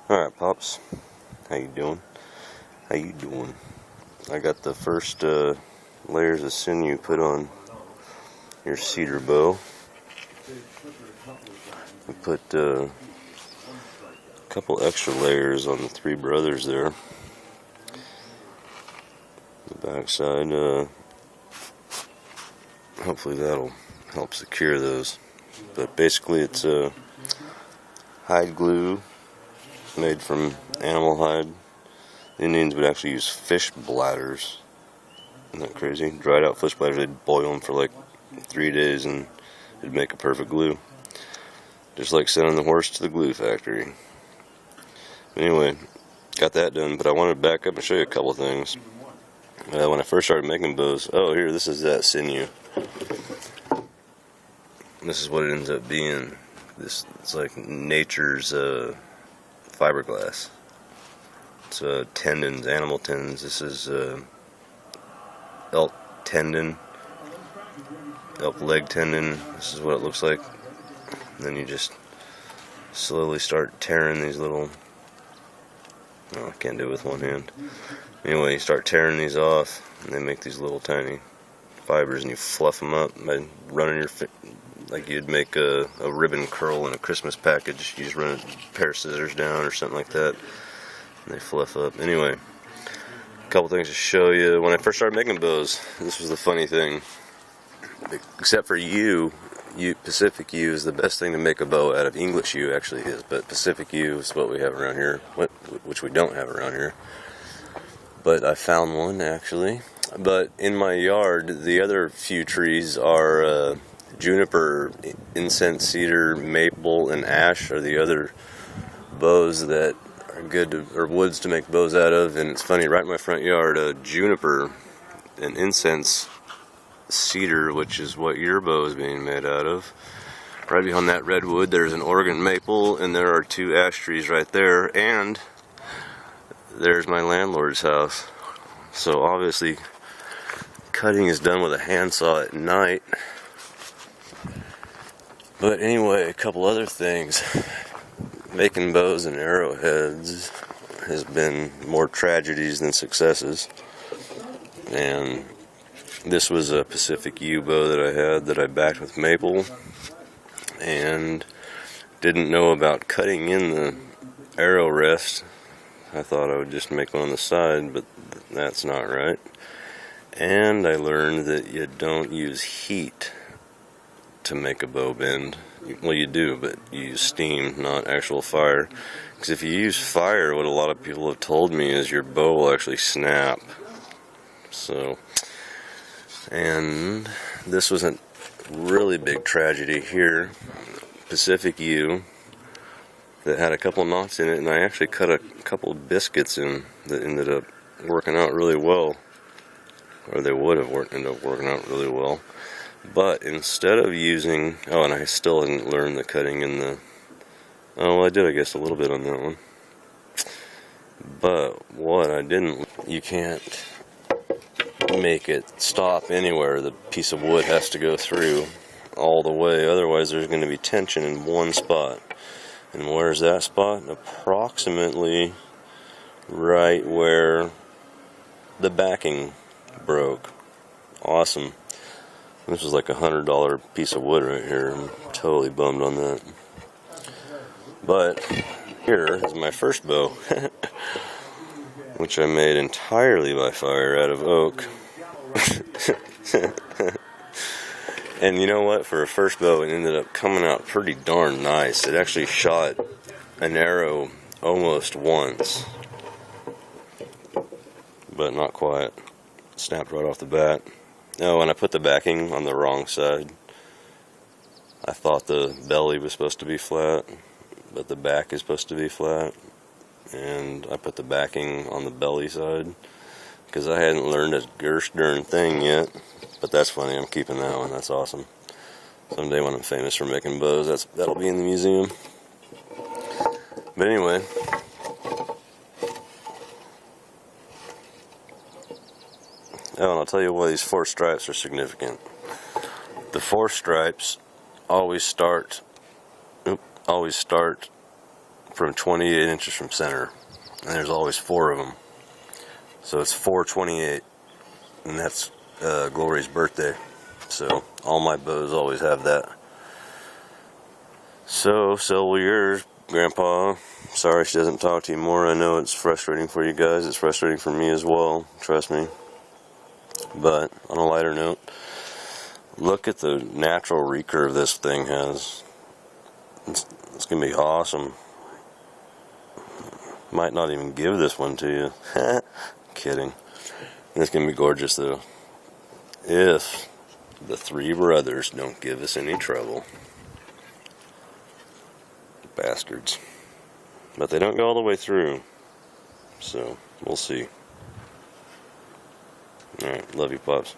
Alright, Pops. How you doing? How you doing? I got the first layers of sinew put on your cedar bow. I put a couple extra layers on the three brothers there. The backside, hopefully that'll help secure those. But basically it's hide glue made from animal hide. The Indians would actually use fish bladders. Isn't that crazy? Dried out fish bladders, they'd boil them for like 3 days and it'd make a perfect glue. Just like sending the horse to the glue factory. Anyway, got that done, but I wanted to back up and show you a couple things. When I first started making bows, here, this is that sinew. This is what it ends up being. It's like nature's fiberglass. It's tendons, animal tendons. This is elk tendon, elk leg tendon. This is what it looks like. And then you just slowly start tearing these little, I can't do it with one hand. Anyway, you start tearing these off and they make these little tiny fibers, and you fluff them up by running your like you'd make a ribbon curl in a Christmas package. You just run a pair of scissors down or something like that and they fluff up. Anyway, a couple things to show you. When I first started making bows, this was the funny thing. Except for Pacific yew is the best thing to make a bow out of. English yew actually is, but Pacific yew is what we have around here, which we don't have around here. But I found one actually. But in my yard, the other few trees are juniper, incense, cedar, maple, and ash are the other bows that are good or woods to make bows out of. And it's funny, right in my front yard, juniper and incense, cedar, which is what your bow is being made out of. Right behind that redwood, there's an Oregon maple, and there are 2 ash trees right there, and there's my landlord's house. So obviously, cutting is done with a handsaw at night. But anyway, a couple other things. Making bows and arrowheads has been more tragedies than successes. And this was a Pacific yew bow that I had that I backed with maple, and didn't know about cutting in the arrow rest. I thought I would just make one on the side, but that's not right. And I learned that you don't use heat to make a bow bend. Well, you do, but you use steam, not actual fire. Because if you use fire, what a lot of people have told me is your bow will actually snap. So, and this was a really big tragedy here. Pacific yew that had a couple knots in it, and I actually cut a couple biscuits in that ended up working out really well, or they would have ended up working out really well. But instead of using, and I still didn't learn the cutting in the, I did, I guess, a little bit on that one. But what I didn't, you can't make it stop anywhere. The piece of wood has to go through all the way, otherwise there's going to be tension in one spot. And where's that spot? Approximately right where the backing broke. Awesome. This was like $100 piece of wood right here. I'm totally bummed on that. But here is my first bow, which I made entirely by fire out of oak. And you know what? For a first bow, it ended up coming out pretty darn nice. It actually shot an arrow almost once, but not quite. It snapped right off the bat. And I put the backing on the wrong side. I thought the belly was supposed to be flat, but the back is supposed to be flat. And I put the backing on the belly side because I hadn't learned a gosh darn thing yet. But that's funny, I'm keeping that one, that's awesome. Someday when I'm famous for making bows, that'll be in the museum. But anyway, and I'll tell you why these 4 stripes are significant. The 4 stripes always start from 28 inches from center, and there's always 4 of them. So it's 428, and that's Glory's birthday. So all my bows always have that. So sell yours, Grandpa. Sorry she doesn't talk to you more. I know it's frustrating for you guys. It's frustrating for me as well. Trust me. But on a lighter note, look at the natural recurve this thing has. It's gonna be awesome. Might not even give this one to you. Kidding. It's gonna be gorgeous though. If the 3 brothers don't give us any trouble. Bastards. But they don't go all the way through. So, we'll see. Alright, love you, Pops.